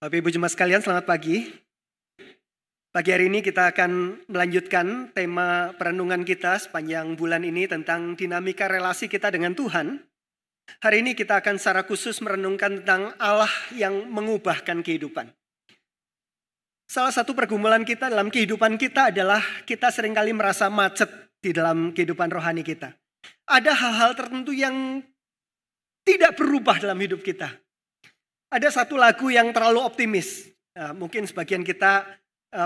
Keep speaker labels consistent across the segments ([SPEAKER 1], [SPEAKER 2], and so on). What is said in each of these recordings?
[SPEAKER 1] Bapak Ibu Jemaat sekalian, selamat pagi. Pagi hari ini kita akan melanjutkan tema perenungan kita sepanjang bulan ini tentang dinamika relasi kita dengan Tuhan. Hari ini kita akan secara khusus merenungkan tentang Allah yang mengubahkan kehidupan. Salah satu pergumulan kita dalam kehidupan kita adalah kita seringkali merasa macet di dalam kehidupan rohani kita. Ada hal-hal tertentu yang tidak berubah dalam hidup kita. Ada satu lagu yang terlalu optimis. Mungkin sebagian kita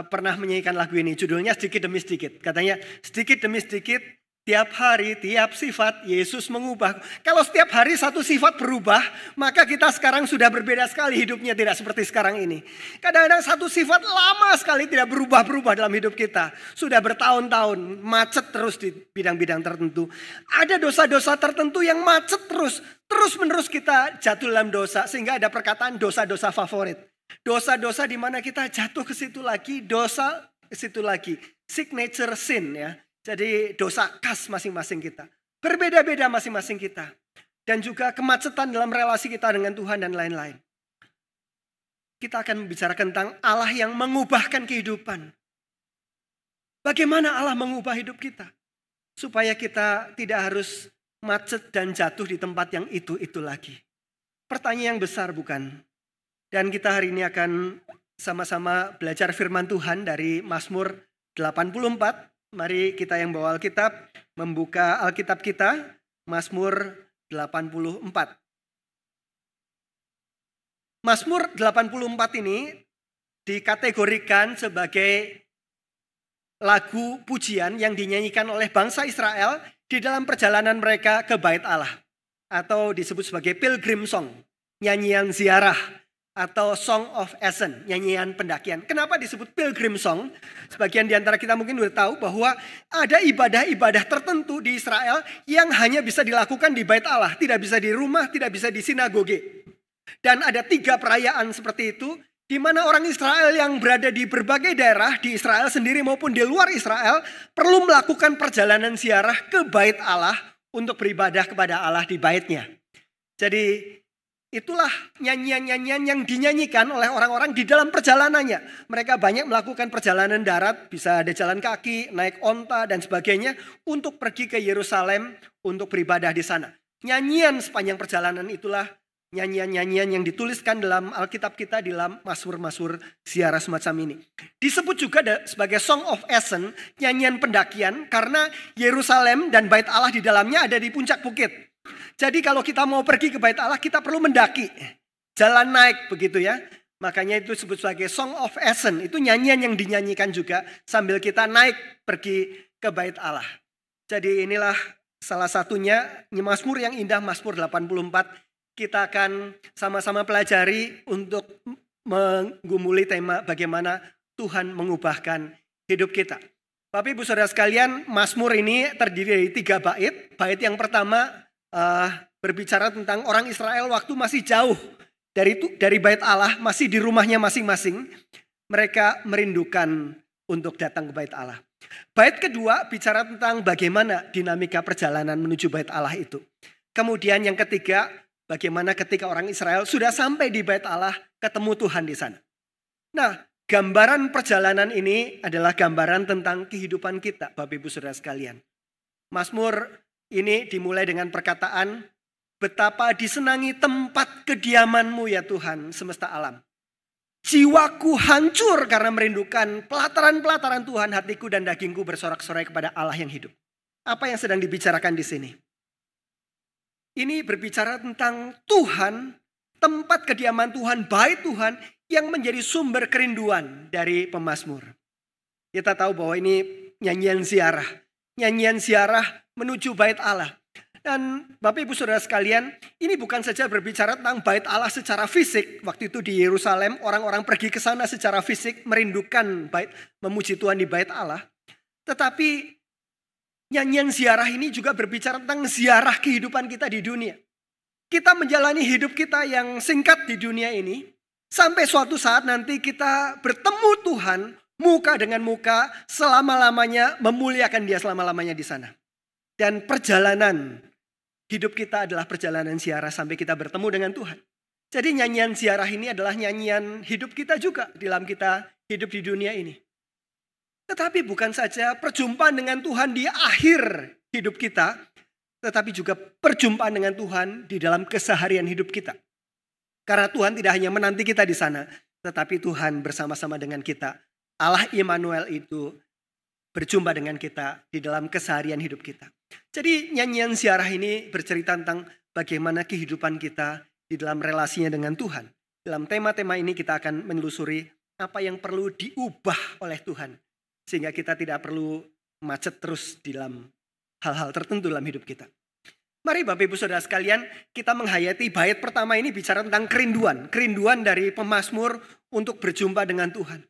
[SPEAKER 1] pernah menyanyikan lagu ini. Judulnya Sedikit Demi Sedikit. Katanya sedikit demi sedikit, tiap hari, tiap sifat Yesus mengubah. Kalau setiap hari satu sifat berubah, maka kita sekarang sudah berbeda sekali hidupnya, tidak seperti sekarang ini. Kadang-kadang satu sifat lama sekali tidak berubah-berubah dalam hidup kita. Sudah bertahun-tahun macet terus di bidang-bidang tertentu. Ada dosa-dosa tertentu yang macet terus-menerus kita jatuh dalam dosa. Sehingga ada perkataan dosa-dosa favorit. Dosa-dosa di mana kita jatuh ke situ lagi, dosa ke situ lagi. Signature sin ya. Jadi dosa khas masing-masing kita. Berbeda-beda masing-masing kita. Dan juga kemacetan dalam relasi kita dengan Tuhan dan lain-lain. Kita akan membicarakan tentang Allah yang mengubahkan kehidupan. Bagaimana Allah mengubah hidup kita. Supaya kita tidak harus macet dan jatuh di tempat yang itu lagi. Pertanyaan yang besar bukan? Dan kita hari ini akan sama-sama belajar firman Tuhan dari Mazmur 84. Mari kita yang bawa Alkitab, membuka Alkitab kita, Mazmur 84. Mazmur 84 ini dikategorikan sebagai lagu pujian yang dinyanyikan oleh bangsa Israel di dalam perjalanan mereka ke Bait Allah. Atau disebut sebagai pilgrim song, nyanyian ziarah. Atau Song of Ascent, nyanyian pendakian. Kenapa disebut pilgrim song? Sebagian di antara kita mungkin sudah tahu bahwa ada ibadah-ibadah tertentu di Israel yang hanya bisa dilakukan di Bait Allah. Tidak bisa di rumah, tidak bisa di sinagoge. Dan ada 3 perayaan seperti itu, di mana orang Israel yang berada di berbagai daerah, di Israel sendiri maupun di luar Israel, perlu melakukan perjalanan ziarah ke Bait Allah untuk beribadah kepada Allah di baitnya. Jadi itulah nyanyian-nyanyian yang dinyanyikan oleh orang-orang di dalam perjalanannya. Mereka banyak melakukan perjalanan darat, bisa ada jalan kaki, naik onta dan sebagainya untuk pergi ke Yerusalem untuk beribadah di sana. Nyanyian sepanjang perjalanan itulah nyanyian-nyanyian yang dituliskan dalam Alkitab kita di dalam Mazmur-Mazmur ziarah semacam ini. Disebut juga sebagai Song of Ascent, nyanyian pendakian karena Yerusalem dan Bait Allah di dalamnya ada di puncak bukit. Jadi kalau kita mau pergi ke Bait Allah, kita perlu mendaki. Jalan naik begitu ya. Makanya itu disebut sebagai Song of Ascent. Itu nyanyian yang dinyanyikan juga sambil kita naik pergi ke Bait Allah. Jadi inilah salah satunya Mazmur yang indah, Mazmur 84. Kita akan sama-sama pelajari untuk menggumuli tema bagaimana Tuhan mengubahkan hidup kita. Bapak Ibu Saudara sekalian, Mazmur ini terdiri dari 3 bait. Bait yang pertama berbicara tentang orang Israel waktu masih jauh dari Bait Allah, masih di rumahnya masing-masing. Mereka merindukan untuk datang ke Bait Allah. Bait kedua bicara tentang bagaimana dinamika perjalanan menuju Bait Allah itu. Kemudian yang ketiga, bagaimana ketika orang Israel sudah sampai di Bait Allah, ketemu Tuhan di sana. Nah, gambaran perjalanan ini adalah gambaran tentang kehidupan kita, Bapak Ibu Saudara sekalian. Mazmur ini dimulai dengan perkataan, betapa disenangi tempat kediaman-Mu ya Tuhan semesta alam. Jiwaku hancur karena merindukan pelataran-pelataran Tuhan, hatiku dan dagingku bersorak-sorai kepada Allah yang hidup. Apa yang sedang dibicarakan di sini? Ini berbicara tentang Tuhan, tempat kediaman Tuhan, bait Tuhan yang menjadi sumber kerinduan dari pemazmur. Kita tahu bahwa ini nyanyian ziarah. Nyanyian ziarah menuju Bait Allah. Dan Bapak Ibu Saudara sekalian, ini bukan saja berbicara tentang Bait Allah secara fisik. Waktu itu di Yerusalem, orang-orang pergi ke sana secara fisik, merindukan memuji Tuhan di Bait Allah. Tetapi nyanyian ziarah ini juga berbicara tentang ziarah kehidupan kita di dunia. Kita menjalani hidup kita yang singkat di dunia ini, sampai suatu saat nanti kita bertemu Tuhan, muka dengan muka, selama-lamanya, memuliakan Dia selama-lamanya di sana. Dan perjalanan hidup kita adalah perjalanan ziarah sampai kita bertemu dengan Tuhan. Jadi nyanyian ziarah ini adalah nyanyian hidup kita juga dalam kita hidup di dunia ini. Tetapi bukan saja perjumpaan dengan Tuhan di akhir hidup kita, tetapi juga perjumpaan dengan Tuhan di dalam keseharian hidup kita. Karena Tuhan tidak hanya menanti kita di sana, tetapi Tuhan bersama-sama dengan kita. Allah Immanuel itu berjumpa dengan kita di dalam keseharian hidup kita. Jadi nyanyian ziarah ini bercerita tentang bagaimana kehidupan kita di dalam relasinya dengan Tuhan. Dalam tema-tema ini kita akan menelusuri apa yang perlu diubah oleh Tuhan. Sehingga kita tidak perlu macet terus di dalam hal-hal tertentu dalam hidup kita. Mari Bapak Ibu Saudara sekalian, kita menghayati bait pertama ini bicara tentang kerinduan. Kerinduan dari pemazmur untuk berjumpa dengan Tuhan.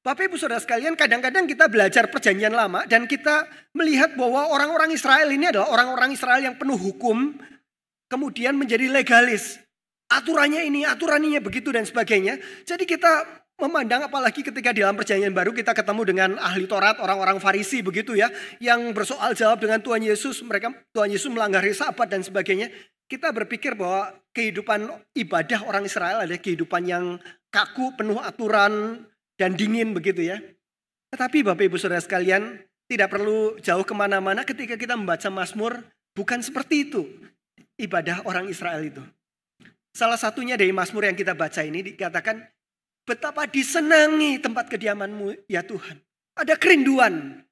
[SPEAKER 1] Bapak Ibu Saudara sekalian, kadang-kadang kita belajar perjanjian lama dan kita melihat bahwa orang-orang Israel ini adalah orang-orang Israel yang penuh hukum, kemudian menjadi legalis. Aturannya ini, aturannya begitu dan sebagainya. Jadi kita memandang, apalagi ketika di dalam perjanjian baru kita ketemu dengan ahli Taurat, orang-orang Farisi begitu ya, yang bersoal jawab dengan Tuhan Yesus, Tuhan Yesus melanggar Sabat dan sebagainya. Kita berpikir bahwa kehidupan ibadah orang Israel adalah kehidupan yang kaku, penuh aturan dan dingin begitu ya. Tetapi Bapak Ibu Saudara sekalian, tidak perlu jauh kemana-mana ketika kita membaca Mazmur, bukan seperti itu ibadah orang Israel itu. Salah satunya dari Mazmur yang kita baca ini dikatakan, betapa disenangi tempat kediaman-Mu ya Tuhan. Ada kerinduan.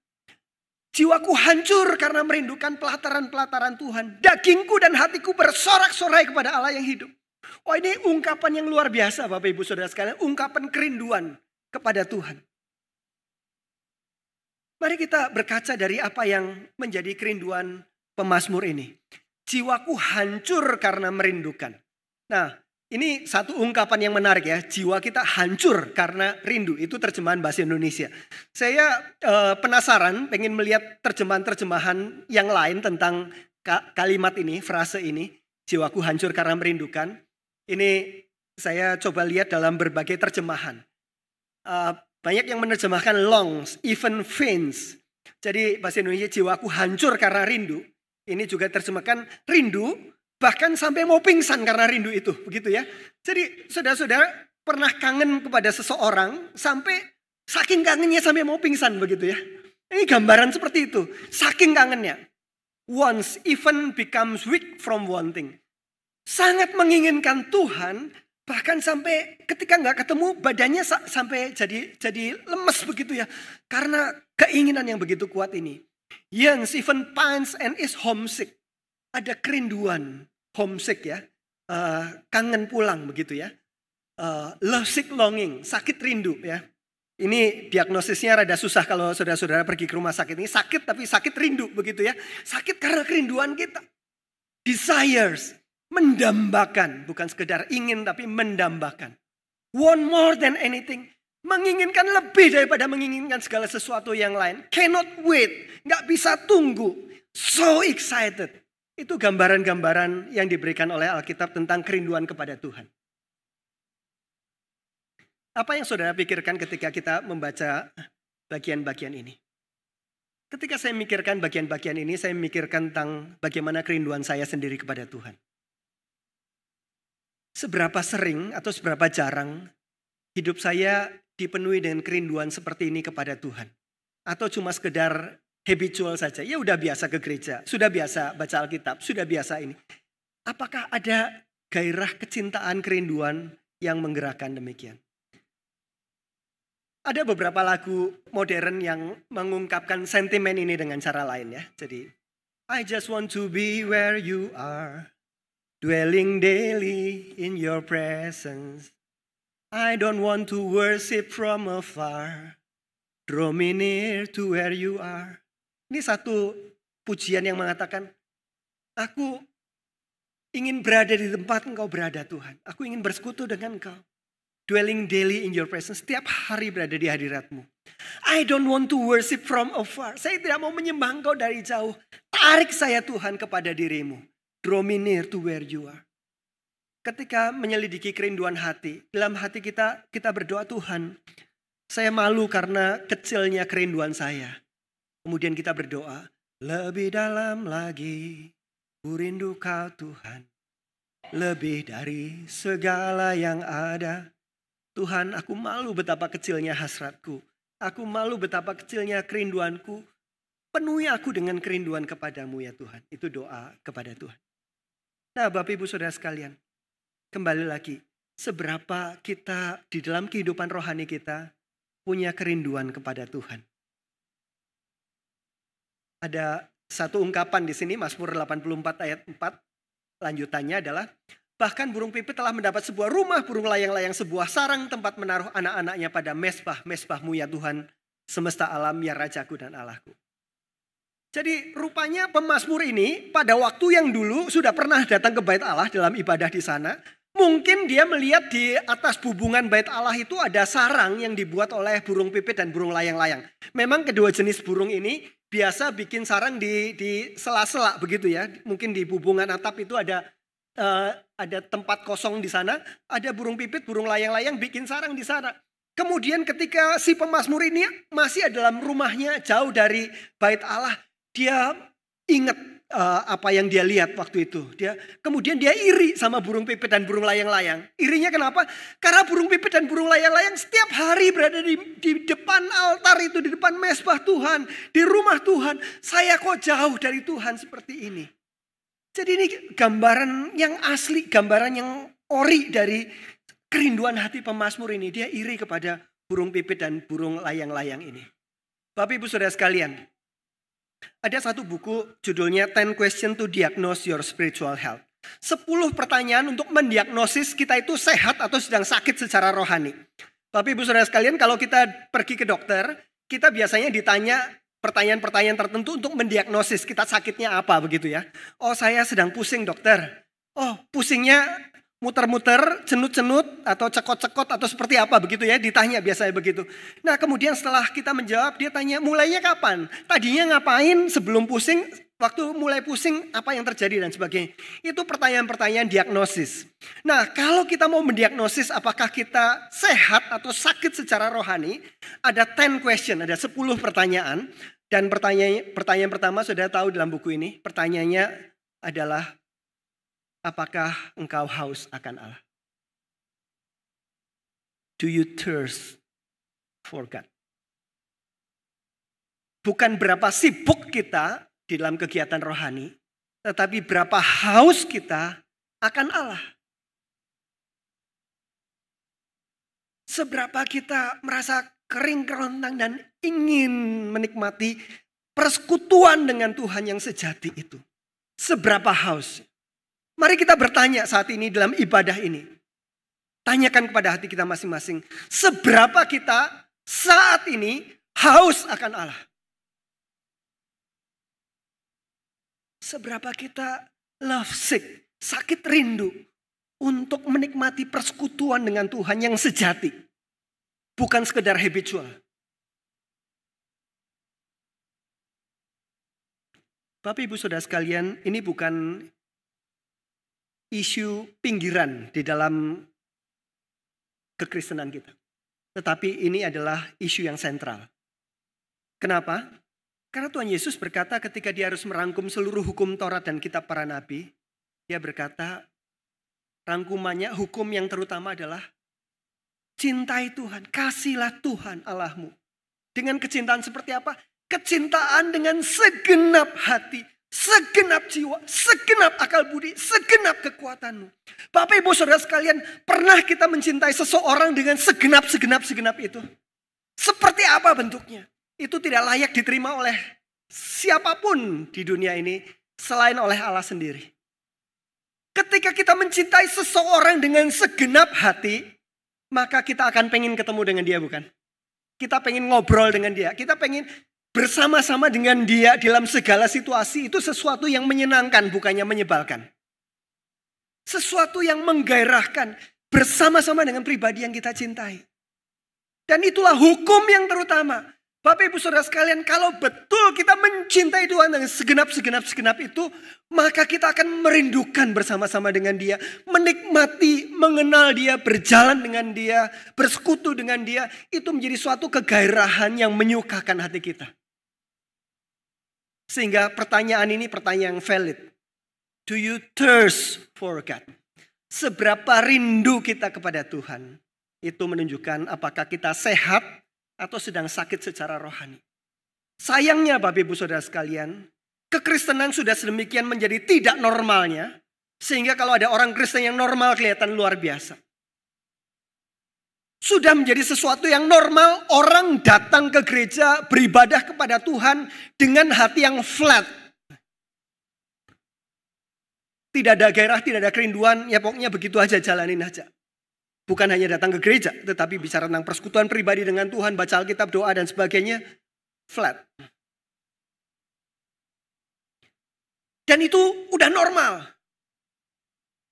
[SPEAKER 1] Jiwaku hancur karena merindukan pelataran-pelataran Tuhan. Dagingku dan hatiku bersorak-sorai kepada Allah yang hidup. Oh, ini ungkapan yang luar biasa Bapak Ibu Saudara sekalian. Ungkapan kerinduan kepada Tuhan. Mari kita berkaca dari apa yang menjadi kerinduan pemazmur ini. Jiwaku hancur karena merindukan. Nah, ini satu ungkapan yang menarik ya. Jiwa kita hancur karena rindu. Itu terjemahan bahasa Indonesia. Saya penasaran pengen melihat terjemahan-terjemahan yang lain tentang kalimat ini, frase ini. Jiwaku hancur karena merindukan. Ini saya coba lihat dalam berbagai terjemahan. Banyak yang menerjemahkan longs, even faints. Jadi bahasa Indonesia jiwaku hancur karena rindu. Ini juga terjemahkan rindu, bahkan sampai mau pingsan karena rindu itu, begitu ya. Jadi saudara-saudara pernah kangen kepada seseorang sampai saking kangennya sampai mau pingsan begitu ya. Ini gambaran seperti itu, saking kangennya. Once even becomes weak from wanting. Sangat menginginkan Tuhan, bahkan sampai ketika nggak ketemu badannya sampai jadi lemes begitu ya. Karena keinginan yang begitu kuat ini. Yes, even pines and is homesick. Ada kerinduan, homesick ya, kangen pulang begitu ya. Lovesick longing, sakit rindu ya. Ini diagnosisnya rada susah kalau saudara-saudara pergi ke rumah sakit. Ini sakit tapi sakit rindu begitu ya. Sakit karena kerinduan kita. Desires, mendambakan, bukan sekedar ingin tapi mendambakan. Want more than anything. Menginginkan lebih daripada menginginkan segala sesuatu yang lain. Cannot wait. Gak bisa tunggu. So excited. Itu gambaran-gambaran yang diberikan oleh Alkitab tentang kerinduan kepada Tuhan. Apa yang saudara pikirkan ketika kita membaca bagian-bagian ini? Ketika saya memikirkan bagian-bagian ini, saya memikirkan tentang bagaimana kerinduan saya sendiri kepada Tuhan. Seberapa sering atau seberapa jarang hidup saya dipenuhi dengan kerinduan seperti ini kepada Tuhan. Atau cuma sekedar habitual saja. Ya udah biasa ke gereja, sudah biasa baca Alkitab, sudah biasa ini. Apakah ada gairah kecintaan, kerinduan yang menggerakkan demikian? Ada beberapa lagu modern yang mengungkapkan sentimen ini dengan cara lain ya. Jadi, I just want to be where you are, dwelling daily in your presence. I don't want to worship from afar. Draw me near to where you are. Ini satu pujian yang mengatakan, aku ingin berada di tempat Engkau berada Tuhan. Aku ingin bersekutu dengan Engkau. Dwelling daily in your presence. Setiap hari berada di hadirat-Mu. I don't want to worship from afar. Saya tidak mau menyembah Engkau dari jauh. Tarik saya Tuhan kepada diri-Mu. Draw me near to where you are. Ketika menyelidiki kerinduan hati, dalam hati kita berdoa, Tuhan, saya malu karena kecilnya kerinduan saya. Kemudian kita berdoa, lebih dalam lagi, ku rindu Kau Tuhan. lebih dari segala yang ada. Tuhan, aku malu betapa kecilnya hasratku. Aku malu betapa kecilnya kerinduanku. Penuhi aku dengan kerinduan kepadamu ya Tuhan. Itu doa kepada Tuhan. Nah Bapak Ibu Saudara sekalian, kembali lagi. Seberapa kita di dalam kehidupan rohani kita punya kerinduan kepada Tuhan. Ada satu ungkapan di sini, Mazmur 84 ayat 4. Lanjutannya adalah, bahkan burung pipit telah mendapat sebuah rumah, burung layang-layang sebuah sarang tempat menaruh anak-anaknya pada mesbah-mesbahmu ya Tuhan, semesta alam ya Rajaku dan Allahku. Jadi rupanya pemazmur ini pada waktu yang dulu sudah pernah datang ke bait Allah dalam ibadah di sana. Mungkin dia melihat di atas bubungan bait Allah itu ada sarang yang dibuat oleh burung pipit dan burung layang-layang. Memang kedua jenis burung ini biasa bikin sarang di sela-sela begitu ya. Mungkin di bubungan atap itu ada tempat kosong di sana. Ada burung pipit, burung layang-layang bikin sarang di sana. Kemudian ketika si pemazmur ini masih dalam rumahnya jauh dari bait Allah, dia ingat apa yang dia lihat waktu itu. Kemudian dia iri sama burung pipit dan burung layang-layang. Irinya kenapa? Karena burung pipit dan burung layang-layang setiap hari berada di depan altar itu, di depan mesbah Tuhan, di rumah Tuhan. Saya kok jauh dari Tuhan seperti ini. Jadi ini gambaran yang asli, gambaran yang ori dari kerinduan hati pemazmur ini. Dia iri kepada burung pipit dan burung layang-layang ini. Bapak Ibu Saudara sekalian, ada satu buku judulnya 10 Questions to Diagnose Your Spiritual Health. 10 pertanyaan untuk mendiagnosis kita itu sehat atau sedang sakit secara rohani. Bapak Ibu Saudara sekalian, kalau kita pergi ke dokter, kita biasanya ditanya pertanyaan-pertanyaan tertentu untuk mendiagnosis kita sakitnya apa begitu ya. Oh, saya sedang pusing dokter. Oh, pusingnya muter-muter, cenut-cenut, atau cekot-cekot, atau seperti apa begitu ya, ditanya biasanya begitu. Nah kemudian setelah kita menjawab, dia tanya mulainya kapan? Tadinya ngapain sebelum pusing, waktu mulai pusing apa yang terjadi dan sebagainya. Itu pertanyaan-pertanyaan diagnosis. Nah kalau kita mau mendiagnosis apakah kita sehat atau sakit secara rohani, ada 10 question, ada 10 pertanyaan. Dan pertanyaan pertama sudah tahu dalam buku ini, pertanyaannya adalah, apakah engkau haus akan Allah? Do you thirst for God? Bukan berapa sibuk kita di dalam kegiatan rohani, tetapi berapa haus kita akan Allah. Seberapa kita merasa kering kerontang dan ingin menikmati persekutuan dengan Tuhan yang sejati itu. Seberapa haus. Mari kita bertanya saat ini dalam ibadah ini. Tanyakan kepada hati kita masing-masing. Seberapa kita saat ini haus akan Allah. Seberapa kita love sick, sakit rindu untuk menikmati persekutuan dengan Tuhan yang sejati. Bukan sekedar habitual. Bapak Ibu Saudara sekalian, ini bukan isu pinggiran di dalam kekristenan kita. Tetapi ini adalah isu yang sentral. Kenapa? Karena Tuhan Yesus berkata ketika dia harus merangkum seluruh hukum Taurat dan kitab para nabi, dia berkata rangkumannya hukum yang terutama adalah cintai Tuhan, kasihlah Tuhan Allahmu. Dengan kecintaan seperti apa? Kecintaan dengan segenap hati, segenap jiwa, segenap akal budi, segenap kekuatanmu. Bapak Ibu Saudara sekalian, pernah kita mencintai seseorang dengan segenap itu? Seperti apa bentuknya? Itu tidak layak diterima oleh siapapun di dunia ini selain oleh Allah sendiri. Ketika kita mencintai seseorang dengan segenap hati, maka kita akan pengen ketemu dengan dia, bukan? Kita pengen ngobrol dengan dia, kita pengen bersama-sama dengan dia dalam segala situasi. Itu sesuatu yang menyenangkan, bukannya menyebalkan. Sesuatu yang menggairahkan bersama-sama dengan pribadi yang kita cintai. Dan itulah hukum yang terutama. Bapak Ibu Saudara sekalian, kalau betul kita mencintai Tuhan dengan segenap itu, maka kita akan merindukan bersama-sama dengan dia, menikmati, mengenal dia, berjalan dengan dia, bersekutu dengan dia. Itu menjadi suatu kegairahan yang menyukakan hati kita. Sehingga pertanyaan ini pertanyaan yang valid. Do you thirst for God? seberapa rindu kita kepada Tuhan. Itu menunjukkan apakah kita sehat atau sedang sakit secara rohani. Sayangnya Bapak Ibu Saudara sekalian, kekristenan sudah sedemikian menjadi tidak normalnya, sehingga kalau ada orang Kristen yang normal kelihatan luar biasa. Sudah menjadi sesuatu yang normal, orang datang ke gereja beribadah kepada Tuhan dengan hati yang flat. Tidak ada gairah, tidak ada kerinduan, ya pokoknya begitu aja, jalanin aja. Bukan hanya datang ke gereja, tetapi bicara tentang persekutuan pribadi dengan Tuhan, baca Alkitab, doa dan sebagainya, flat. Dan itu udah normal.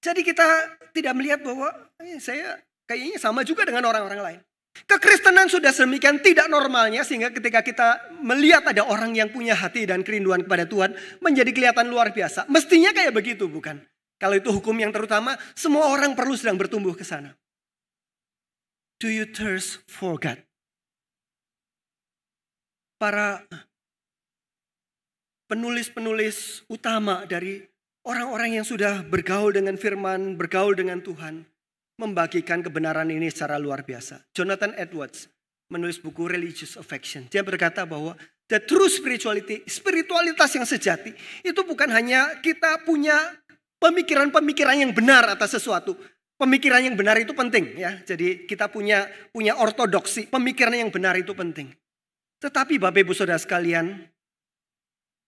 [SPEAKER 1] Jadi kita tidak melihat bahwa saya kayaknya sama juga dengan orang-orang lain. Kekristenan sudah sedemikian tidak normalnya sehingga ketika kita melihat ada orang yang punya hati dan kerinduan kepada Tuhan menjadi kelihatan luar biasa. Mestinya kayak begitu, bukan? Kalau itu hukum yang terutama, semua orang perlu sedang bertumbuh ke sana. Do you thirst for God? Para penulis-penulis utama dari orang-orang yang sudah bergaul dengan firman, bergaul dengan Tuhan, membagikan kebenaran ini secara luar biasa. Jonathan Edwards menulis buku Religious Affection. Dia berkata bahwa the true spirituality, spiritualitas yang sejati, itu bukan hanya kita punya pemikiran-pemikiran yang benar atas sesuatu. Pemikiran yang benar itu penting, ya. Jadi kita punya ortodoksi, pemikiran yang benar itu penting. Tetapi Bapak Ibu Saudara sekalian,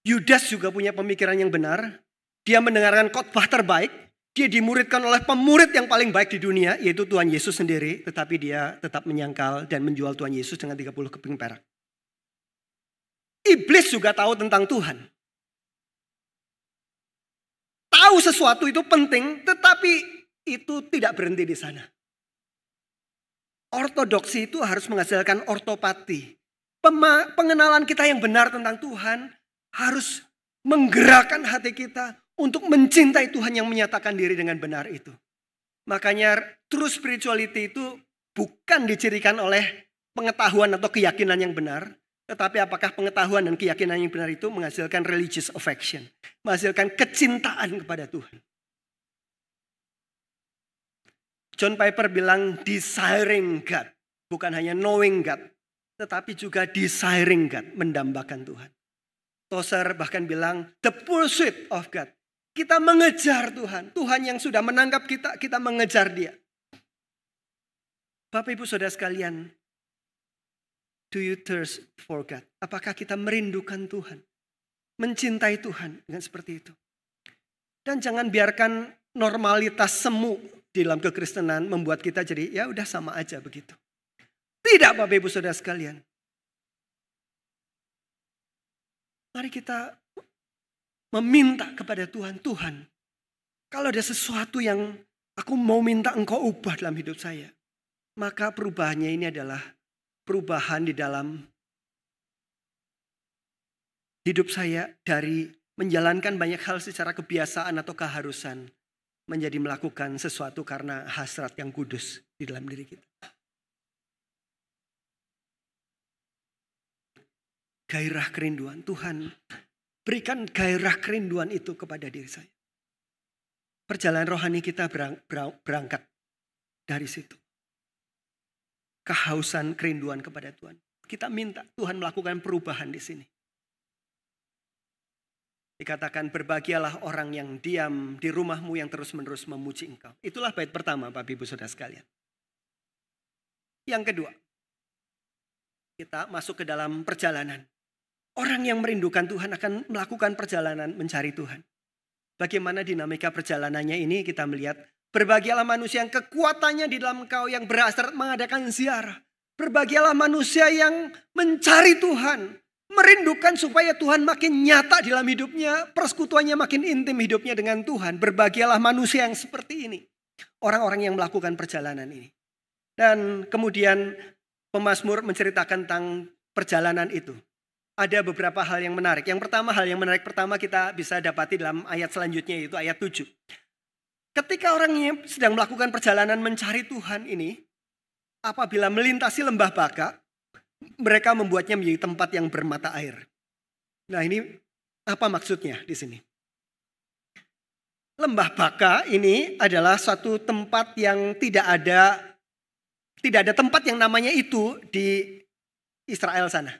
[SPEAKER 1] Yudas juga punya pemikiran yang benar. Dia mendengarkan khotbah terbaik. Dia dimuridkan oleh pemurid yang paling baik di dunia, yaitu Tuhan Yesus sendiri. Tetapi dia tetap menyangkal dan menjual Tuhan Yesus dengan 30 keping perak. Iblis juga tahu tentang Tuhan. Tahu sesuatu itu penting, tetapi itu tidak berhenti di sana. Ortodoksi itu harus menghasilkan ortopati. Pengenalan kita yang benar tentang Tuhan harus menggerakkan hati kita untuk mencintai Tuhan yang menyatakan diri dengan benar itu. Makanya true spirituality itu bukan dicirikan oleh pengetahuan atau keyakinan yang benar. Tetapi apakah pengetahuan dan keyakinan yang benar itu menghasilkan religious affection. Menghasilkan kecintaan kepada Tuhan. John Piper bilang desiring God. Bukan hanya knowing God. Tetapi juga desiring God. Mendambakan Tuhan. Tozer bahkan bilang the pursuit of God. Kita mengejar Tuhan. Tuhan yang sudah menangkap kita, kita mengejar dia. Bapak Ibu Saudara sekalian, do you thirst for God? Apakah kita merindukan Tuhan? Mencintai Tuhan dengan seperti itu. Dan jangan biarkan normalitas semu di dalam kekristenan membuat kita jadi ya udah sama aja begitu. Tidak Bapak Ibu Saudara sekalian. Mari kita meminta kepada Tuhan, Tuhan, kalau ada sesuatu yang aku mau minta Engkau ubah dalam hidup saya, maka perubahannya ini adalah perubahan di dalam hidup saya dari menjalankan banyak hal secara kebiasaan atau keharusan, menjadi melakukan sesuatu karena hasrat yang kudus di dalam diri kita. Gairah kerinduan, Tuhan berikan gairah kerinduan itu kepada diri saya. Perjalanan rohani kita berangkat dari situ. Kehausan kerinduan kepada Tuhan. Kita minta Tuhan melakukan perubahan di sini. Dikatakan berbahagialah orang yang diam di rumahmu yang terus-menerus memuji Engkau. Itulah bait pertama Bapak Ibu Saudara sekalian. Yang kedua, kita masuk ke dalam perjalanan. Orang yang merindukan Tuhan akan melakukan perjalanan mencari Tuhan. Bagaimana dinamika perjalanannya ini kita melihat. Berbahagialah manusia yang kekuatannya di dalam Engkau yang berhasrat mengadakan ziarah. Berbahagialah manusia yang mencari Tuhan. Merindukan supaya Tuhan makin nyata di dalam hidupnya. Persekutuannya makin intim hidupnya dengan Tuhan. Berbahagialah manusia yang seperti ini. Orang-orang yang melakukan perjalanan ini. Dan kemudian pemazmur menceritakan tentang perjalanan itu. Ada beberapa hal yang menarik. Yang pertama, hal yang menarik pertama kita bisa dapati dalam ayat selanjutnya, yaitu ayat 7. Ketika orang yang sedang melakukan perjalanan mencari Tuhan ini, apabila melintasi lembah Baka, mereka membuatnya menjadi tempat yang bermata air. Nah ini apa maksudnya di sini? Lembah Baka ini adalah suatu tempat yang tidak ada tempat yang namanya itu di Israel sana.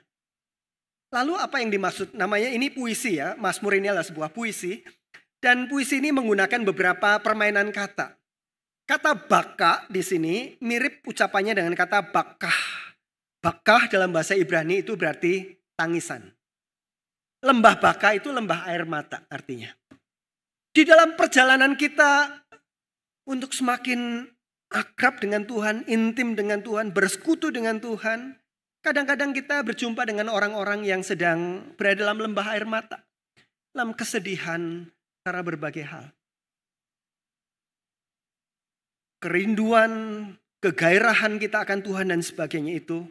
[SPEAKER 1] Lalu apa yang dimaksud? Namanya ini puisi ya, Mazmur ini adalah sebuah puisi. Dan puisi ini menggunakan beberapa permainan kata. Kata baka di sini mirip ucapannya dengan kata bakah. Bakah dalam bahasa Ibrani itu berarti tangisan. Lembah baka itu lembah air mata artinya. Di dalam perjalanan kita untuk semakin akrab dengan Tuhan, intim dengan Tuhan, bersekutu dengan Tuhan, kadang-kadang kita berjumpa dengan orang-orang yang sedang berada dalam lembah air mata, dalam kesedihan karena berbagai hal. Kerinduan, kegairahan kita akan Tuhan dan sebagainya itu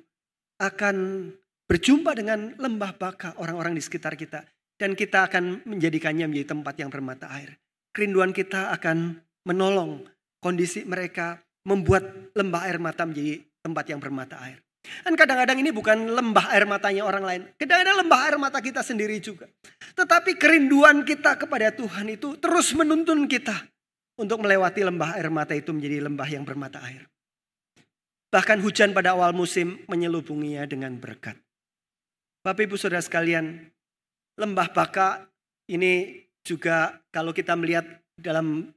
[SPEAKER 1] akan berjumpa dengan lembah baka orang-orang di sekitar kita. Dan kita akan menjadikannya menjadi tempat yang bermata air. Kerinduan kita akan menolong kondisi mereka, membuat lembah air mata menjadi tempat yang bermata air. Dan kadang-kadang ini bukan lembah air matanya orang lain. Kadang-kadang lembah air mata kita sendiri juga. Tetapi kerinduan kita kepada Tuhan itu terus menuntun kita untuk melewati lembah air mata itu menjadi lembah yang bermata air. Bahkan hujan pada awal musim menyelubunginya dengan berkat. Bapak Ibu Saudara sekalian, lembah baka ini juga kalau kita melihat dalam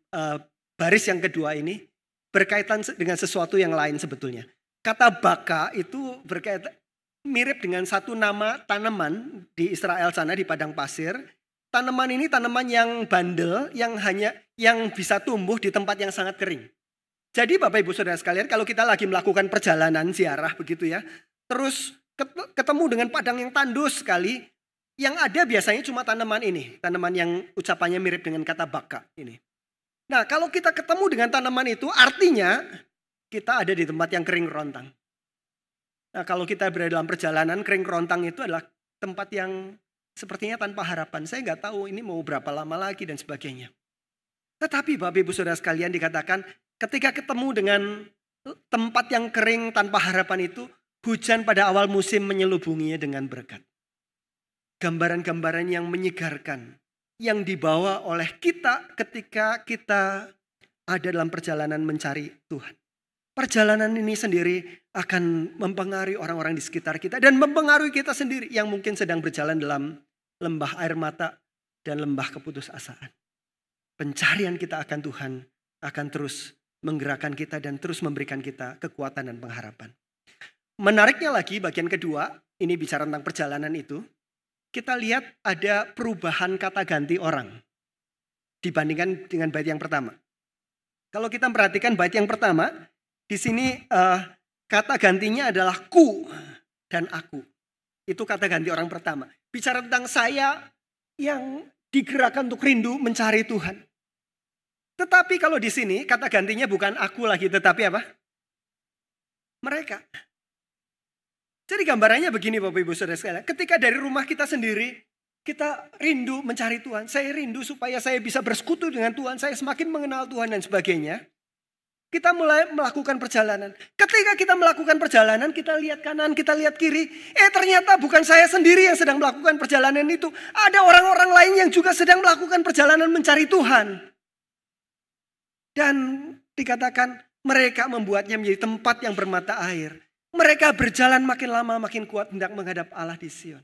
[SPEAKER 1] baris yang kedua ini berkaitan dengan sesuatu yang lain sebetulnya. Kata baka itu berkaitan mirip dengan satu nama tanaman di Israel sana di padang pasir. Tanaman ini tanaman yang bandel yang bisa tumbuh di tempat yang sangat kering. Jadi Bapak Ibu Saudara sekalian, kalau kita lagi melakukan perjalanan ziarah begitu ya, terus ketemu dengan padang yang tandus sekali, yang ada biasanya cuma tanaman ini, tanaman yang ucapannya mirip dengan kata baka ini. Nah, kalau kita ketemu dengan tanaman itu, artinya kita ada di tempat yang kering kerontang. Nah, kalau kita berada dalam perjalanan, kering kerontang itu adalah tempat yang sepertinya tanpa harapan. Saya nggak tahu ini mau berapa lama lagi dan sebagainya. Tetapi Bapak Ibu Saudara sekalian dikatakan, ketika ketemu dengan tempat yang kering tanpa harapan itu, hujan pada awal musim menyelubunginya dengan berkat. Gambaran-gambaran yang menyegarkan, yang dibawa oleh kita ketika kita ada dalam perjalanan mencari Tuhan. Perjalanan ini sendiri akan mempengaruhi orang-orang di sekitar kita dan mempengaruhi kita sendiri yang mungkin sedang berjalan dalam lembah air mata dan lembah keputusasaan. Pencarian kita akan Tuhan akan terus menggerakkan kita dan terus memberikan kita kekuatan dan pengharapan. Menariknya lagi bagian kedua, ini bicara tentang perjalanan itu. Kita lihat ada perubahan kata ganti orang dibandingkan dengan bait yang pertama. Kalau kita perhatikan bait yang pertama, di sini kata gantinya adalah ku dan aku. Itu kata ganti orang pertama. Bicara tentang saya yang digerakkan untuk rindu mencari Tuhan. Tetapi kalau di sini kata gantinya bukan aku lagi, tetapi apa? Mereka. Jadi gambarannya begini Bapak Ibu Saudara sekalian. Ketika dari rumah kita sendiri, kita rindu mencari Tuhan. Saya rindu supaya saya bisa bersekutu dengan Tuhan. Saya semakin mengenal Tuhan dan sebagainya. Kita mulai melakukan perjalanan. Ketika kita melakukan perjalanan, kita lihat kanan, kita lihat kiri. Ternyata bukan saya sendiri yang sedang melakukan perjalanan itu. Ada orang-orang lain yang juga sedang melakukan perjalanan mencari Tuhan. Dan dikatakan mereka membuatnya menjadi tempat yang bermata air. Mereka berjalan makin lama makin kuat hendak menghadap Allah di Sion.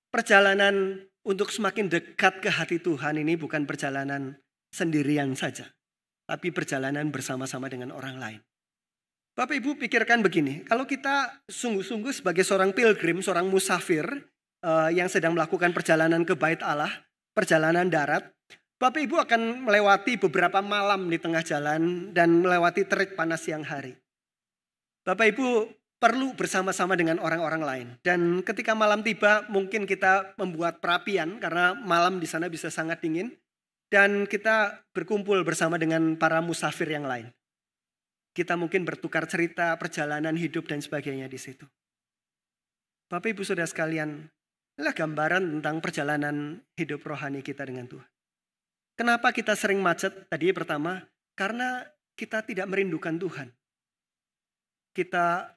[SPEAKER 1] Perjalanan untuk semakin dekat ke hati Tuhan ini bukan perjalanan sendirian saja. Tapi perjalanan bersama-sama dengan orang lain. Bapak Ibu pikirkan begini, kalau kita sungguh-sungguh sebagai seorang pilgrim, seorang musafir yang sedang melakukan perjalanan ke Bait Allah, perjalanan darat, Bapak Ibu akan melewati beberapa malam di tengah jalan dan melewati terik panas siang hari. Bapak Ibu perlu bersama-sama dengan orang-orang lain. Dan ketika malam tiba mungkin kita membuat perapian karena malam di sana bisa sangat dingin. Dan kita berkumpul bersama dengan para musafir yang lain. Kita mungkin bertukar cerita, perjalanan hidup dan sebagainya di situ. Bapak Ibu Saudara sekalian, inilah gambaran tentang perjalanan hidup rohani kita dengan Tuhan. Kenapa kita sering macet? Tadi pertama, karena kita tidak merindukan Tuhan. Kita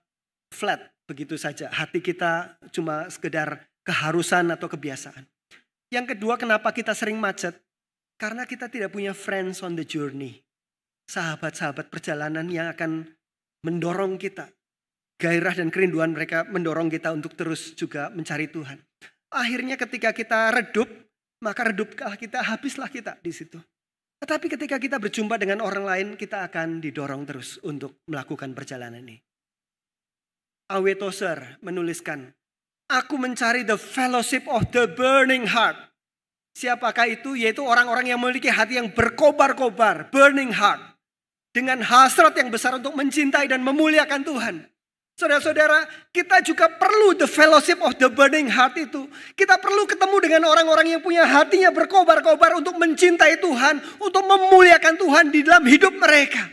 [SPEAKER 1] flat begitu saja. Hati kita cuma sekedar keharusan atau kebiasaan. Yang kedua, kenapa kita sering macet? Karena kita tidak punya friends on the journey. Sahabat-sahabat perjalanan yang akan mendorong kita. Gairah dan kerinduan mereka mendorong kita untuk terus juga mencari Tuhan. Akhirnya ketika kita redup, maka reduplah kita, habislah kita di situ. Tetapi ketika kita berjumpa dengan orang lain, kita akan didorong terus untuk melakukan perjalanan ini. A.W. Tozer menuliskan, aku mencari the fellowship of the burning heart. Siapakah itu? Yaitu orang-orang yang memiliki hati yang berkobar-kobar, burning heart. Dengan hasrat yang besar untuk mencintai dan memuliakan Tuhan. Saudara-saudara, kita juga perlu the fellowship of the burning heart itu. Kita perlu ketemu dengan orang-orang yang punya hatinya berkobar-kobar untuk mencintai Tuhan, untuk memuliakan Tuhan di dalam hidup mereka.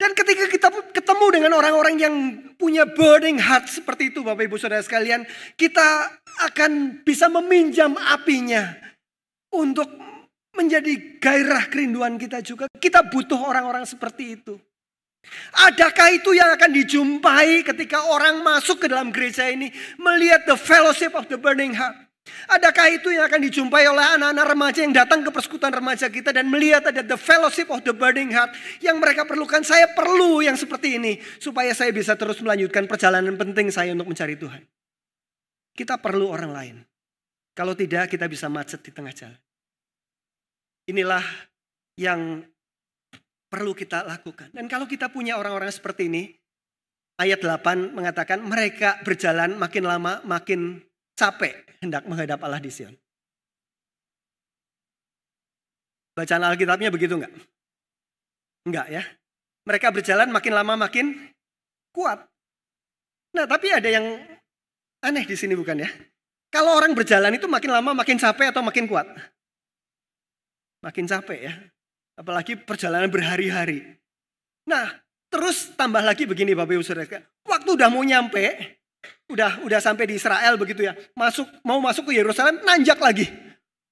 [SPEAKER 1] Dan ketika kita ketemu dengan orang-orang yang punya burning heart seperti itu, Bapak Ibu Saudara sekalian, kita akan bisa meminjam apinya untuk menjadi gairah kerinduan kita juga. Kita butuh orang-orang seperti itu. Adakah itu yang akan dijumpai ketika orang masuk ke dalam gereja ini melihat the fellowship of the burning heart? Adakah itu yang akan dijumpai oleh anak-anak remaja yang datang ke persekutuan remaja kita dan melihat ada the fellowship of the burning heart yang mereka perlukan? Saya perlu yang seperti ini supaya saya bisa terus melanjutkan perjalanan penting saya untuk mencari Tuhan. Kita perlu orang lain. Kalau tidak, kita bisa macet di tengah jalan. Inilah yang perlu kita lakukan. Dan kalau kita punya orang-orang seperti ini, ayat 8 mengatakan mereka berjalan makin lama makin capek hendak menghadap Allah di Sion. Bacaan Alkitabnya begitu enggak? Enggak ya. Mereka berjalan makin lama makin kuat. Nah, tapi ada yang aneh di sini bukan ya? Kalau orang berjalan itu makin lama makin capek atau makin kuat? Makin capek ya. Apalagi perjalanan berhari-hari. Nah, terus tambah lagi begini Bapak Ibu Saudara. Waktu udah mau nyampe, udah sampai di Israel begitu ya. Mau masuk ke Yerusalem, nanjak lagi.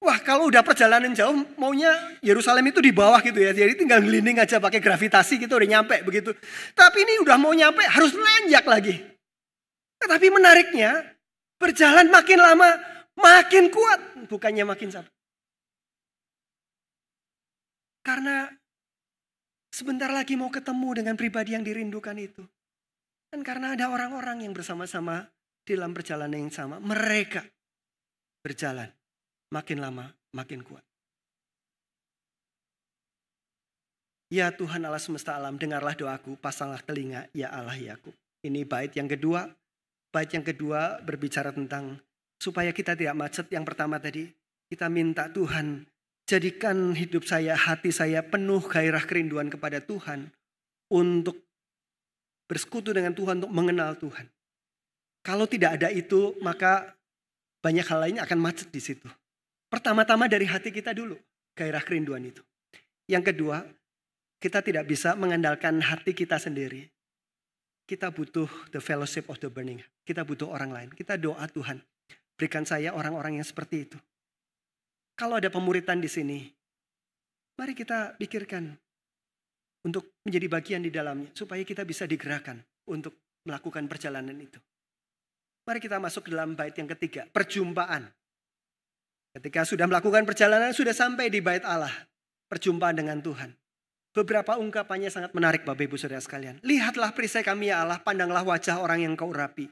[SPEAKER 1] Wah, kalau udah perjalanan jauh, maunya Yerusalem itu di bawah gitu ya. Jadi tinggal gelinding aja pakai gravitasi gitu udah nyampe begitu. Tapi ini udah mau nyampe harus nanjak lagi. Tapi menariknya, berjalan makin lama makin kuat, bukannya makin capek. Karena sebentar lagi mau ketemu dengan pribadi yang dirindukan itu. Dan karena ada orang-orang yang bersama-sama dalam perjalanan yang sama. Mereka berjalan makin lama makin kuat. Ya Tuhan Allah semesta alam, dengarlah doaku, pasanglah telinga ya Allah Yakub. Ini bait yang kedua. Bait yang kedua berbicara tentang supaya kita tidak macet. Yang pertama tadi kita minta Tuhan, jadikan hidup saya, hati saya penuh gairah kerinduan kepada Tuhan. Untuk bersekutu dengan Tuhan, untuk mengenal Tuhan. Kalau tidak ada itu, maka banyak hal lainnya akan macet di situ. Pertama-tama dari hati kita dulu, gairah kerinduan itu. Yang kedua, kita tidak bisa mengandalkan hati kita sendiri. Kita butuh the fellowship of the burning. Kita butuh orang lain. Kita doa Tuhan, berikan saya orang-orang yang seperti itu. Kalau ada pemuritan di sini, mari kita pikirkan untuk menjadi bagian di dalamnya. Supaya kita bisa digerakkan untuk melakukan perjalanan itu. Mari kita masuk ke dalam bait yang ketiga, perjumpaan. Ketika sudah melakukan perjalanan, sudah sampai di bait Allah. Perjumpaan dengan Tuhan. Beberapa ungkapannya sangat menarik Bapak Ibu Saudara sekalian. Lihatlah perisai kami ya Allah, pandanglah wajah orang yang kau urapi.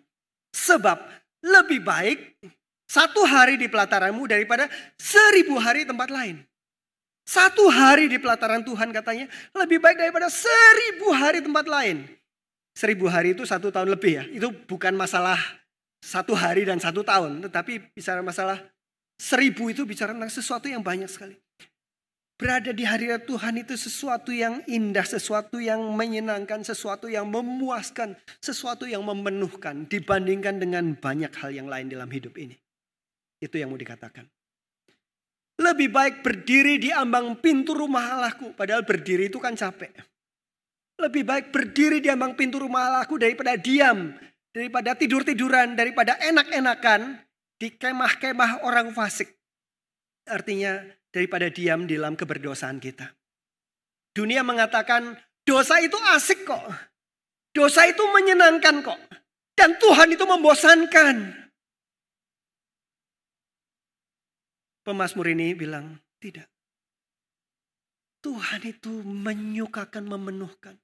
[SPEAKER 1] Sebab lebih baik 1 hari di pelataranmu daripada 1000 hari tempat lain. 1 hari di pelataran Tuhan katanya lebih baik daripada 1000 hari tempat lain. 1000 hari itu 1 tahun lebih ya. Itu bukan masalah 1 hari dan 1 tahun. Tetapi bicara masalah 1000 itu bicara tentang sesuatu yang banyak sekali. Berada di hadirat Tuhan itu sesuatu yang indah, sesuatu yang menyenangkan, sesuatu yang memuaskan, sesuatu yang memenuhkan dibandingkan dengan banyak hal yang lain dalam hidup ini. Itu yang mau dikatakan. Lebih baik berdiri di ambang pintu rumah Allahku. Padahal berdiri itu kan capek. Lebih baik berdiri di ambang pintu rumah Allahku daripada diam. Daripada tidur-tiduran. Daripada enak-enakan di kemah-kemah orang fasik. Artinya daripada diam di dalam keberdosaan kita. Dunia mengatakan dosa itu asik kok. Dosa itu menyenangkan kok. Dan Tuhan itu membosankan. Pemazmur ini bilang, tidak. Tuhan itu menyukakan memenuhkan.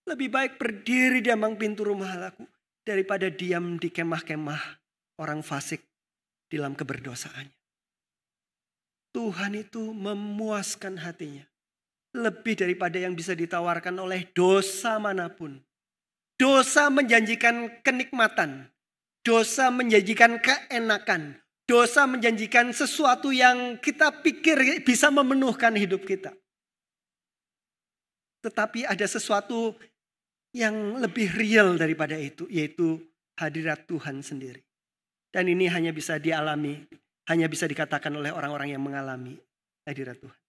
[SPEAKER 1] Lebih baik berdiri di ambang pintu rumah Allahku daripada diam di kemah-kemah orang fasik di dalam keberdosaannya. Tuhan itu memuaskan hatinya. Lebih daripada yang bisa ditawarkan oleh dosa manapun. Dosa menjanjikan kenikmatan. Dosa menjanjikan keenakan. Dosa menjanjikan sesuatu yang kita pikir bisa memenuhkan hidup kita. Tetapi ada sesuatu yang lebih real daripada itu, yaitu hadirat Tuhan sendiri. Dan ini hanya bisa dialami, hanya bisa dikatakan oleh orang-orang yang mengalami hadirat Tuhan.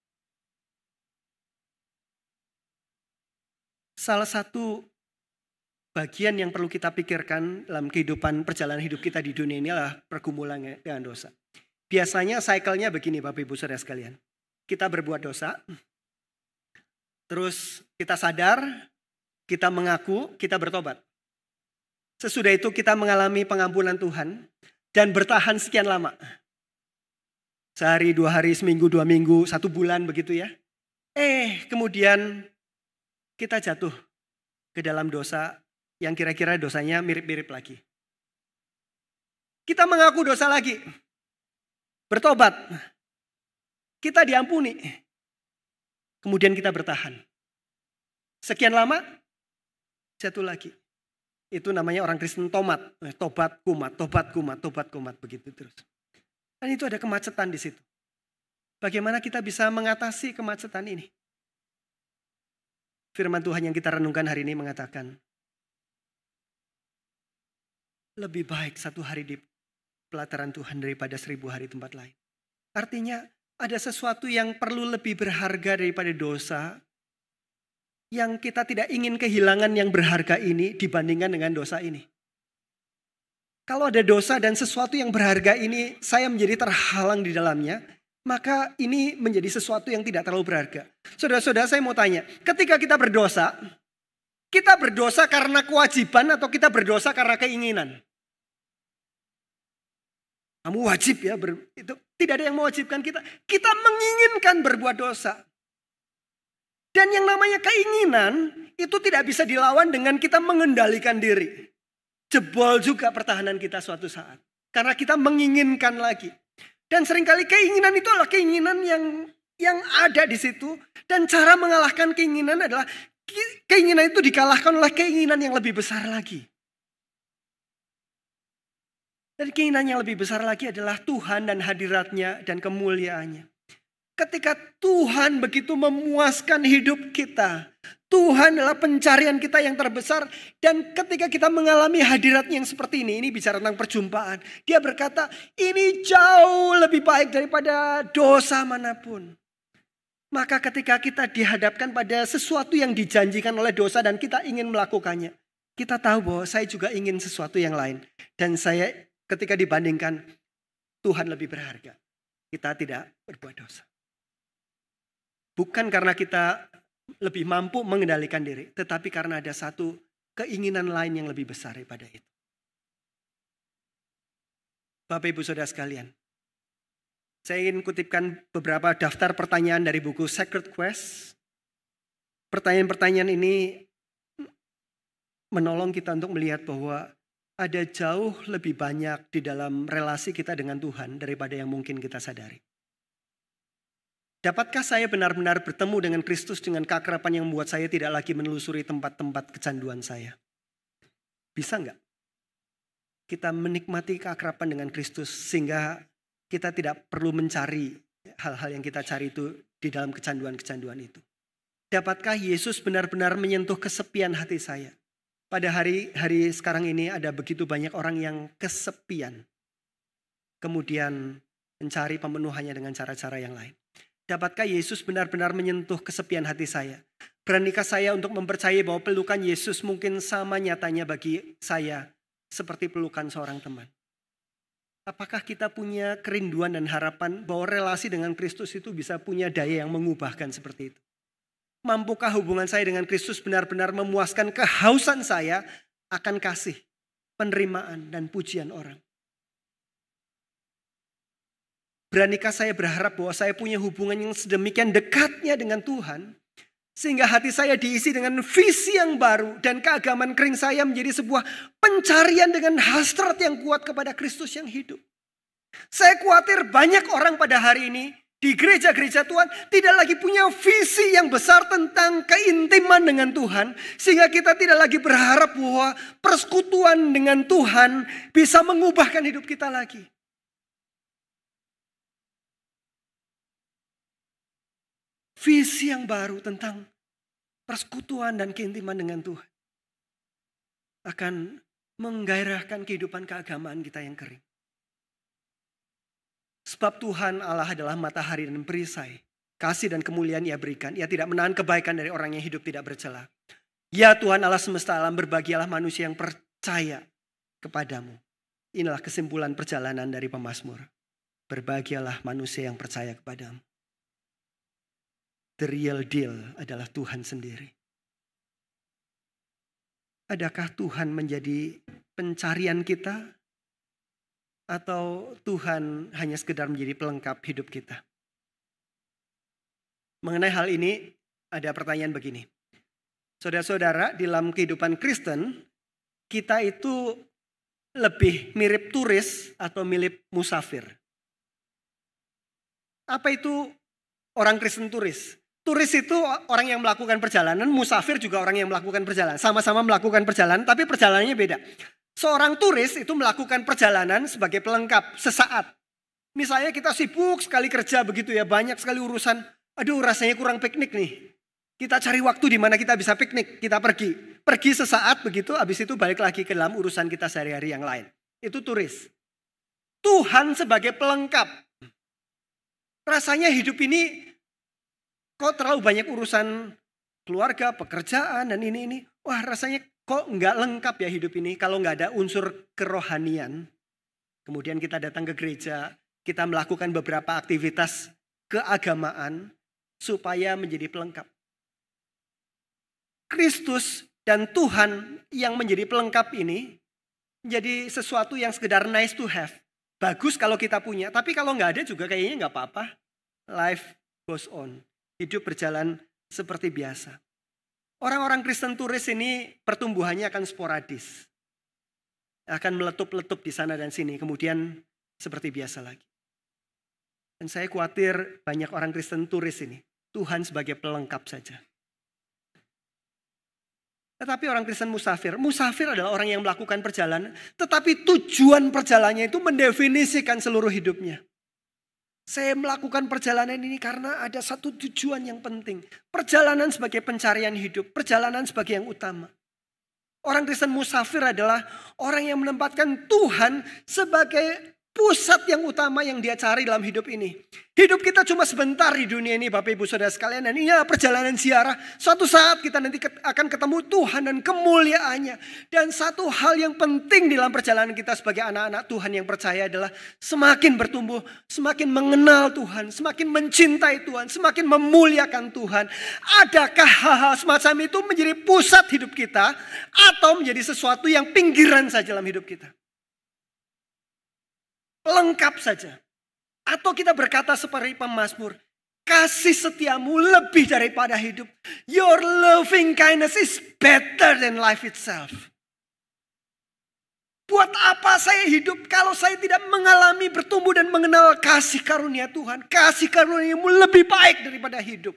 [SPEAKER 1] Salah satu bagian yang perlu kita pikirkan dalam kehidupan perjalanan hidup kita di dunia ini adalah pergumulan dengan dosa. Biasanya cycle-nya begini Bapak Ibu Saudara sekalian. Kita berbuat dosa, terus kita sadar, kita mengaku, kita bertobat. Sesudah itu kita mengalami pengampunan Tuhan dan bertahan sekian lama. Sehari, 2 hari, seminggu, 2 minggu, 1 bulan begitu ya. Kemudian kita jatuh ke dalam dosa yang kira-kira dosanya mirip-mirip lagi. Kita mengaku dosa lagi. Bertobat. Kita diampuni. Kemudian kita bertahan. Sekian lama, jatuh lagi. Itu namanya orang Kristen tomat. Tobat kumat, tobat kumat, tobat kumat. Begitu terus. Dan itu ada kemacetan di situ. Bagaimana kita bisa mengatasi kemacetan ini? Firman Tuhan yang kita renungkan hari ini mengatakan, lebih baik 1 hari di pelataran Tuhan daripada 1000 hari tempat lain. Artinya ada sesuatu yang perlu lebih berharga daripada dosa, yang kita tidak ingin kehilangan yang berharga ini dibandingkan dengan dosa ini. Kalau ada dosa dan sesuatu yang berharga ini saya menjadi terhalang di dalamnya, maka ini menjadi sesuatu yang tidak terlalu berharga. Saudara-saudara, saya mau tanya, ketika kita berdosa karena kewajiban atau kita berdosa karena keinginan? Kamu wajib ya, itu tidak ada yang mewajibkan kita. Kita menginginkan berbuat dosa. Dan yang namanya keinginan itu tidak bisa dilawan dengan kita mengendalikan diri. Jebol juga pertahanan kita suatu saat. Karena kita menginginkan lagi. Dan seringkali keinginan itu adalah keinginan yang ada di situ. Dan cara mengalahkan keinginan adalah keinginan itu dikalahkan oleh keinginan yang lebih besar lagi. Dan keinginan yang lebih besar lagi adalah Tuhan dan hadiratnya dan kemuliaannya. Ketika Tuhan begitu memuaskan hidup kita, Tuhan adalah pencarian kita yang terbesar. Dan ketika kita mengalami hadiratnya yang seperti ini bicara tentang perjumpaan. Dia berkata, ini jauh lebih baik daripada dosa manapun. Maka ketika kita dihadapkan pada sesuatu yang dijanjikan oleh dosa dan kita ingin melakukannya, kita tahu bahwa saya juga ingin sesuatu yang lain. Dan saya ketika dibandingkan, Tuhan lebih berharga. Kita tidak berbuat dosa. Bukan karena kita lebih mampu mengendalikan diri, tetapi karena ada satu keinginan lain yang lebih besar daripada itu. Bapak Ibu Saudara sekalian, saya ingin kutipkan beberapa daftar pertanyaan dari buku Sacred Quest. Pertanyaan-pertanyaan ini menolong kita untuk melihat bahwa ada jauh lebih banyak di dalam relasi kita dengan Tuhan daripada yang mungkin kita sadari. Dapatkah saya benar-benar bertemu dengan Kristus dengan keakraban yang membuat saya tidak lagi menelusuri tempat-tempat kecanduan saya? Bisa enggak? Kita menikmati keakraban dengan Kristus sehingga kita tidak perlu mencari hal-hal yang kita cari itu di dalam kecanduan-kecanduan itu. Dapatkah Yesus benar-benar menyentuh kesepian hati saya? Pada hari sekarang ini ada begitu banyak orang yang kesepian. Kemudian mencari pemenuhannya dengan cara-cara yang lain. Dapatkah Yesus benar-benar menyentuh kesepian hati saya? Beranikah saya untuk mempercayai bahwa pelukan Yesus mungkin sama nyatanya bagi saya seperti pelukan seorang teman? Apakah kita punya kerinduan dan harapan bahwa relasi dengan Kristus itu bisa punya daya yang mengubahkan seperti itu? Mampukah hubungan saya dengan Kristus benar-benar memuaskan kehausan saya akan kasih, penerimaan, dan pujian orang? Beranikah saya berharap bahwa saya punya hubungan yang sedemikian dekatnya dengan Tuhan, sehingga hati saya diisi dengan visi yang baru dan keagamaan kering saya menjadi sebuah pencarian dengan hasrat yang kuat kepada Kristus yang hidup. Saya khawatir banyak orang pada hari ini di gereja-gereja Tuhan tidak lagi punya visi yang besar tentang keintiman dengan Tuhan. Sehingga kita tidak lagi berharap bahwa persekutuan dengan Tuhan bisa mengubahkan hidup kita lagi. Visi yang baru tentang persekutuan dan keintiman dengan Tuhan akan menggairahkan kehidupan keagamaan kita yang kering. Sebab Tuhan Allah adalah matahari dan perisai. Kasih dan kemuliaan Ia berikan. Ia tidak menahan kebaikan dari orang yang hidup tidak bercela. Ya Tuhan Allah semesta alam, berbahagialah manusia yang percaya kepadamu. Inilah kesimpulan perjalanan dari pemazmur. Berbahagialah manusia yang percaya kepadamu. The real deal adalah Tuhan sendiri. Adakah Tuhan menjadi pencarian kita? Atau Tuhan hanya sekedar menjadi pelengkap hidup kita? Mengenai hal ini ada pertanyaan begini. Saudara-saudara, dalam kehidupan Kristen, kita itu lebih mirip turis atau mirip musafir. Apa itu orang Kristen turis? Turis itu orang yang melakukan perjalanan, musafir juga orang yang melakukan perjalanan. Sama-sama melakukan perjalanan, tapi perjalanannya beda. Seorang turis itu melakukan perjalanan sebagai pelengkap sesaat. Misalnya kita sibuk sekali kerja begitu ya, banyak sekali urusan. Aduh, rasanya kurang piknik nih. Kita cari waktu di mana kita bisa piknik, kita pergi. Pergi sesaat begitu, habis itu balik lagi ke dalam urusan kita sehari-hari yang lain. Itu turis. Tuhan sebagai pelengkap. Rasanya hidup ini kok terlalu banyak urusan keluarga, pekerjaan dan ini. Wah, rasanya kok nggak lengkap ya hidup ini kalau nggak ada unsur kerohanian. Kemudian kita datang ke gereja, kita melakukan beberapa aktivitas keagamaan supaya menjadi pelengkap. Kristus dan Tuhan yang menjadi pelengkap ini menjadi sesuatu yang sekedar nice to have. Bagus kalau kita punya, tapi kalau nggak ada juga kayaknya nggak apa-apa. Life goes on. Hidup berjalan seperti biasa. Orang-orang Kristen turis ini pertumbuhannya akan sporadis. Akan meletup-letup di sana dan sini. Kemudian seperti biasa lagi. Dan saya khawatir banyak orang Kristen turis ini. Tuhan sebagai pelengkap saja. Tetapi orang Kristen musafir. Musafir adalah orang yang melakukan perjalanan. Tetapi tujuan perjalanannya itu mendefinisikan seluruh hidupnya. Saya melakukan perjalanan ini karena ada satu tujuan yang penting. Perjalanan sebagai pencarian hidup. Perjalanan sebagai yang utama. Orang Kristen musafir adalah orang yang menempatkan Tuhan sebagai pusat yang utama yang dia cari dalam hidup ini. Hidup kita cuma sebentar di dunia ini Bapak Ibu Saudara sekalian. Dan ini adalah perjalanan ziarah. Suatu saat kita nanti akan ketemu Tuhan dan kemuliaannya. Dan satu hal yang penting dalam perjalanan kita sebagai anak-anak Tuhan yang percaya adalah semakin bertumbuh, semakin mengenal Tuhan, semakin mencintai Tuhan, semakin memuliakan Tuhan. Adakah hal-hal semacam itu menjadi pusat hidup kita atau menjadi sesuatu yang pinggiran saja dalam hidup kita? Lengkap saja. Atau kita berkata seperti pemazmur, kasih setiamu lebih daripada hidup. Your loving kindness is better than life itself. Buat apa saya hidup kalau saya tidak mengalami bertumbuh dan mengenal kasih karunia Tuhan. Kasih karuniamu lebih baik daripada hidup.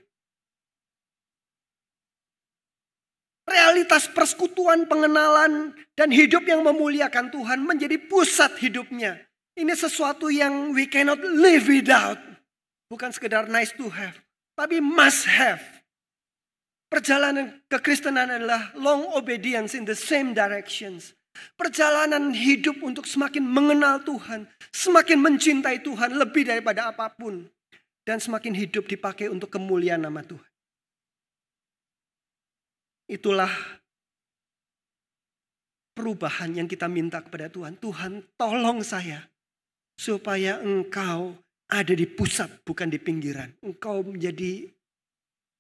[SPEAKER 1] Realitas persekutuan, pengenalan, dan hidup yang memuliakan Tuhan menjadi pusat hidupnya. Ini sesuatu yang we cannot live without. Bukan sekedar nice to have, tapi must have. Perjalanan kekristenan adalah long obedience in the same directions. Perjalanan hidup untuk semakin mengenal Tuhan, semakin mencintai Tuhan lebih daripada apapun. Dan semakin hidup dipakai untuk kemuliaan nama Tuhan. Itulah perubahan yang kita minta kepada Tuhan. Tuhan, tolong saya. Supaya engkau ada di pusat, bukan di pinggiran. Engkau menjadi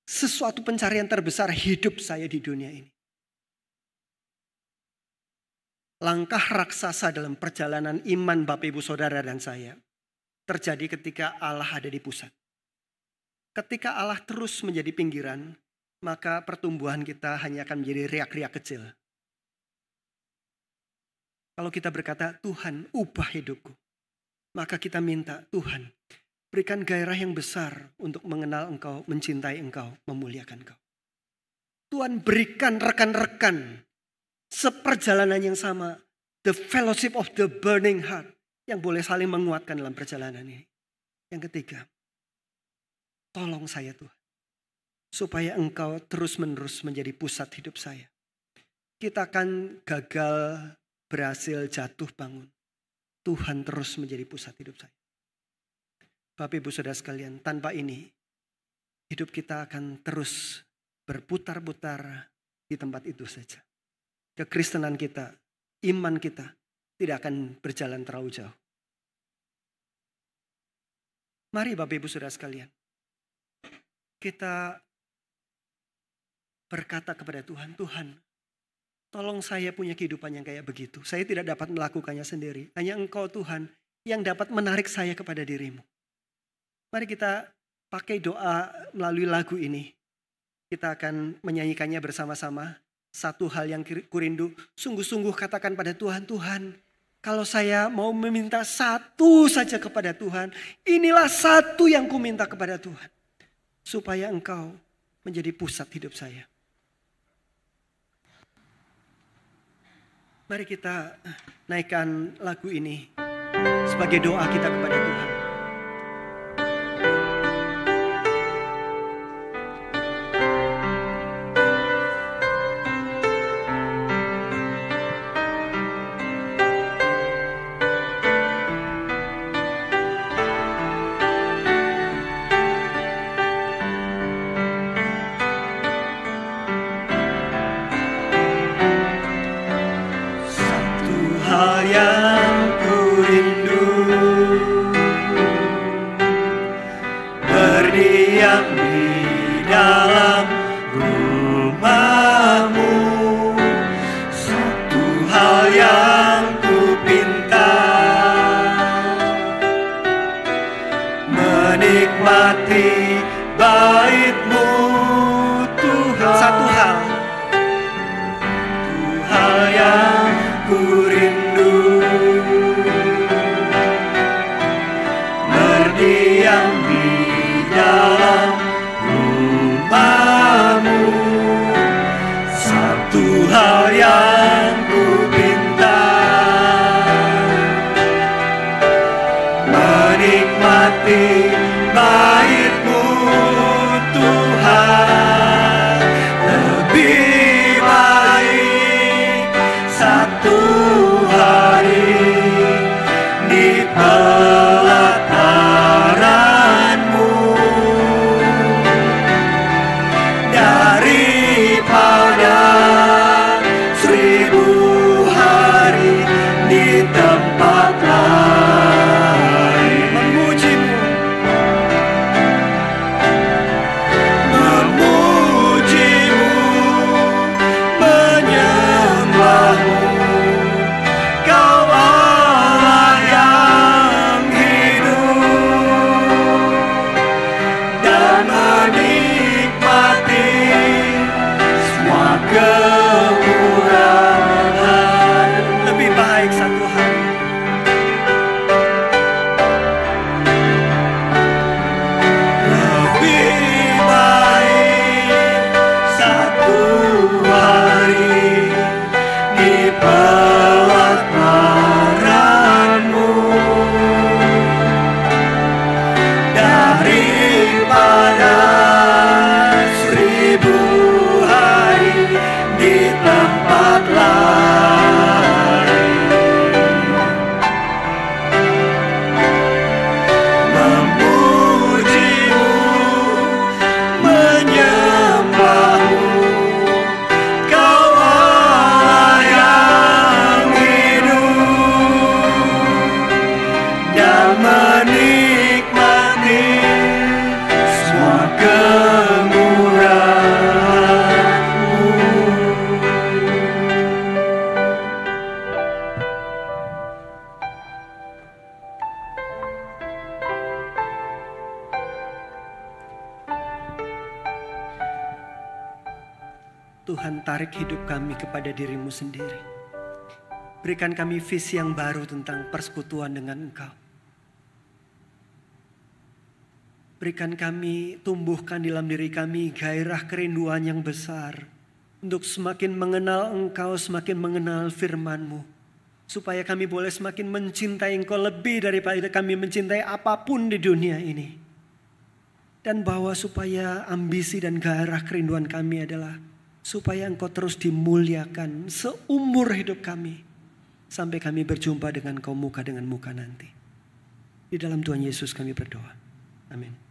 [SPEAKER 1] sesuatu pencarian terbesar hidup saya di dunia ini. Langkah raksasa dalam perjalanan iman Bapak Ibu Saudara dan saya terjadi ketika Allah ada di pusat. Ketika Allah terus menjadi pinggiran, maka pertumbuhan kita hanya akan menjadi riak-riak kecil. Kalau kita berkata, Tuhan ubah hidupku, maka kita minta, Tuhan berikan gairah yang besar untuk mengenal Engkau, mencintai Engkau, memuliakan Engkau. Tuhan berikan rekan-rekan seperjalanan yang sama, the fellowship of the burning heart, yang boleh saling menguatkan dalam perjalanan ini. Yang ketiga, tolong saya Tuhan, supaya Engkau terus-menerus menjadi pusat hidup saya. Kita akan gagal, berhasil, jatuh, bangun. Tuhan terus menjadi pusat hidup saya. Bapak Ibu Saudara sekalian, tanpa ini hidup kita akan terus berputar-putar di tempat itu saja. Kekristenan kita, iman kita tidak akan berjalan terlalu jauh. Mari Bapak Ibu Saudara sekalian, kita berkata kepada Tuhan, Tuhan, tolong saya punya kehidupan yang kayak begitu. Saya tidak dapat melakukannya sendiri. Hanya Engkau Tuhan yang dapat menarik saya kepada diri-Mu. Mari kita pakai doa melalui lagu ini. Kita akan menyanyikannya bersama-sama. Satu hal yang kurindu, sungguh-sungguh katakan pada Tuhan, Tuhan, kalau saya mau meminta satu saja kepada Tuhan, inilah satu yang ku minta kepada Tuhan. Supaya Engkau menjadi pusat hidup saya. Mari kita naikkan lagu ini sebagai doa kita kepada Tuhan. Lebih baik satu hari Tuhan, tarik hidup kami kepada diri-Mu sendiri. Berikan kami visi yang baru tentang persekutuan dengan Engkau. Berikan kami, tumbuhkan dalam diri kami gairah kerinduan yang besar untuk semakin mengenal Engkau, semakin mengenal firman-Mu. Supaya kami boleh semakin mencintai Engkau lebih daripada kami mencintai apapun di dunia ini. Dan bahwa supaya ambisi dan gairah kerinduan kami adalah supaya Engkau terus dimuliakan seumur hidup kami. Sampai kami berjumpa dengan Engkau muka dengan muka nanti. Di dalam Tuhan Yesus kami berdoa. Amin.